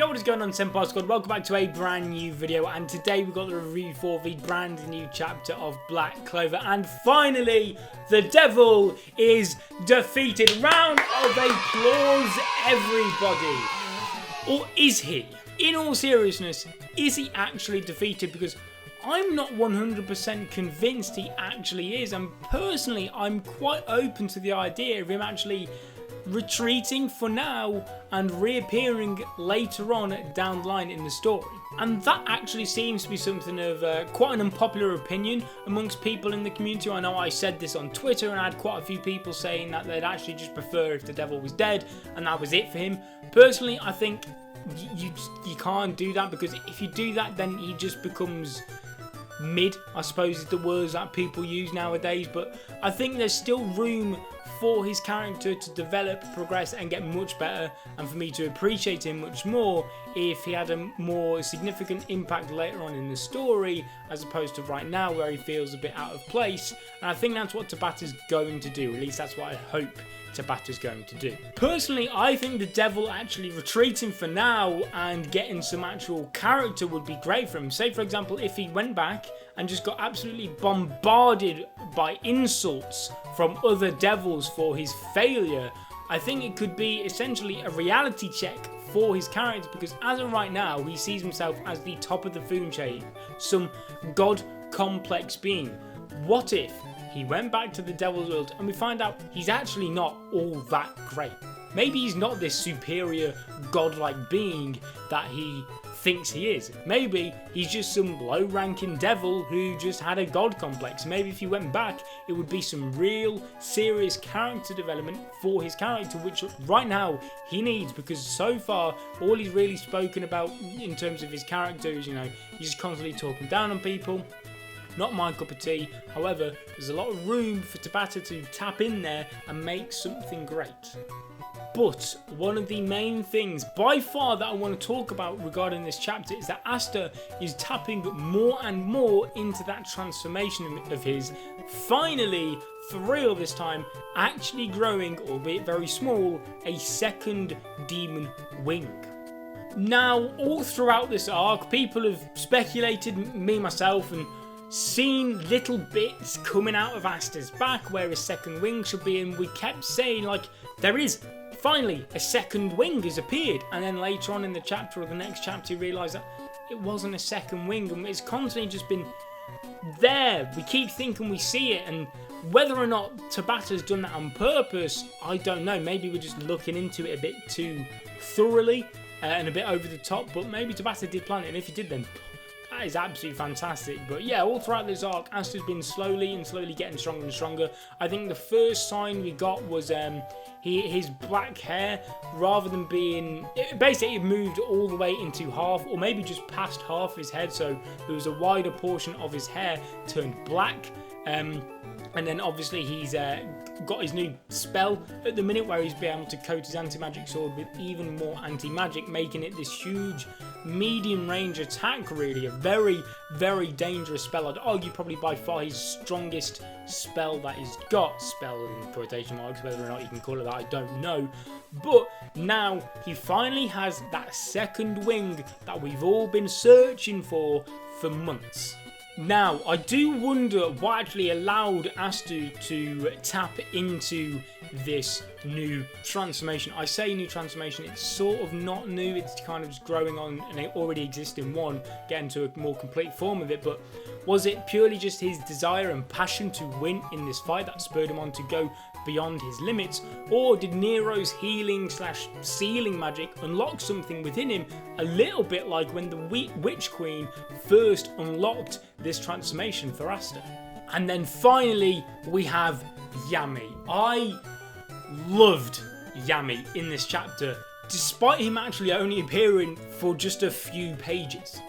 Yo, what is going on, Senpai Squad? Welcome back to a brand new video, and today we've got the review for the brand new chapter of Black Clover, and finally, the devil is defeated. Round of applause, everybody. Or is he? In all seriousness, is he actually defeated? Because I'm not 100% convinced he actually is, and personally, I'm quite open to the idea of him actually retreating for now and reappearing later on down the line in the story. And that actually seems to be something of quite an unpopular opinion amongst people in the community. I know I said this on Twitter and I had quite a few people saying that they'd actually just prefer if the devil was dead and that was it for him. Personally, I think you can't do that, because if you do that, then he just becomes mid, I suppose is the words that people use nowadays. But I think there's still room for his character to develop, progress and get much better, and for me to appreciate him much more if he had a more significant impact later on in the story, as opposed to right now where he feels a bit out of place. And I think that's what Tabata's going to do, at least that's what I hope Tabata's going to do. Personally, I think the devil actually retreating for now and getting some actual character would be great for him. Say for example, if he went back and just got absolutely bombarded by insults from other devils for his failure, I think it could be essentially a reality check for his character, because as of right now he sees himself as the top of the food chain, some god complex being. What if he went back to the devil's world and we find out he's actually not all that great? Maybe he's not this superior godlike being that he thinks he is. Maybe he's just some low-ranking devil who just had a god complex. Maybe if he went back, it would be some real serious character development for his character, which right now he needs, because so far all he's really spoken about in terms of his character is, you know, he's just constantly talking down on people. Not my cup of tea. However, there's a lot of room for Tabata to tap in there and make something great. But one of the main things by far that I want to talk about regarding this chapter is that Asta is tapping more and more into that transformation of his, finally, for real this time, actually growing, albeit very small, a second demon wing. Now, all throughout this arc, people have speculated, me myself, and seen little bits coming out of Asta's back where his second wing should be, and we kept saying, like, there is finally a second wing has appeared, and then later on in the chapter or the next chapter you realise that it wasn't a second wing, and it's constantly just been there. We keep thinking we see it, and whether or not Tabata's done that on purpose, I don't know. Maybe we're just looking into it a bit too thoroughly and a bit over the top, but maybe Tabata did plan it, and if he did, then that is absolutely fantastic. But yeah, all throughout this arc, Asta's been slowly getting stronger and stronger. I think the first sign we got was his black hair, rather than being, basically it moved all the way into half, or maybe just past half his head, so there was a wider portion of his hair turned black. And then obviously he's got his new spell at the minute where he's been able to coat his anti-magic sword with even more anti-magic, making it this huge medium range attack, really. A very, very dangerous spell. I'd argue probably by far his strongest spell that he's got. Spell in quotation marks, whether or not you can call it that, I don't know. But now he finally has that second wing that we've all been searching for months. Now, I do wonder what actually allowed Asta to tap into this new transformation. I say new transformation, it's sort of not new, it's kind of just growing on and it already exists in one, getting to a more complete form of it. But was it purely just his desire and passion to win in this fight that spurred him on to go beyond his limits, or did Nero's healing / sealing magic unlock something within him, a little bit like when the Witch Queen first unlocked this transformation for Asta? And then finally we have Yami. I loved Yami in this chapter, despite him actually only appearing for just a few pages.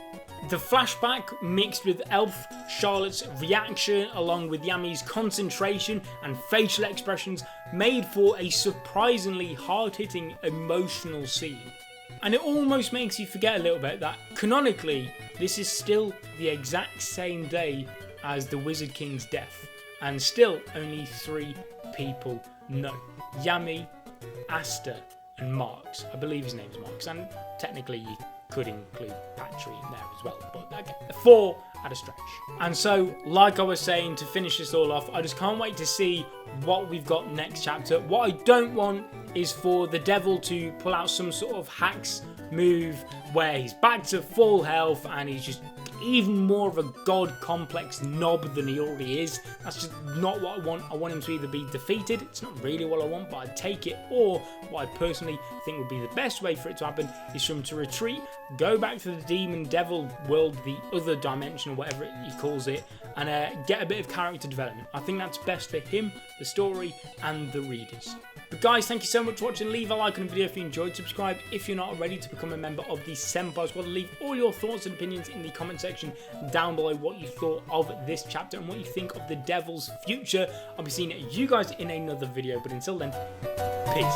The flashback mixed with Elf Charlotte's reaction along with Yami's concentration and facial expressions made for a surprisingly hard-hitting emotional scene. And it almost makes you forget a little bit that canonically this is still the exact same day as the Wizard King's death, and still only 3 people know: Yami, Asta and Marks. I believe his name's Marks, and technically you could include Patry in there as well, but okay, 4 at a stretch. And so, like I was saying, to finish this all off, I just can't wait to see what we've got next chapter. What I don't want is for the devil to pull out some sort of hacks move where he's back to full health and he's just even more of a god complex knob than he already is. That's just not what I want. I want him to either be defeated, it's not really what I want, but I'd take it, or what I personally think would be the best way for it to happen is for him to retreat, go back to the demon devil world, the other dimension or whatever he calls it, and get a bit of character development. I think that's best for him, the story, and the readers. But guys, thank you so much for watching. Leave a like on the video if you enjoyed. Subscribe if you're not already to become a member of the Senpai Squad. Leave all your thoughts and opinions in the comment section down below, what you thought of this chapter and what you think of the devil's future. I'll be seeing you guys in another video, but until then, peace.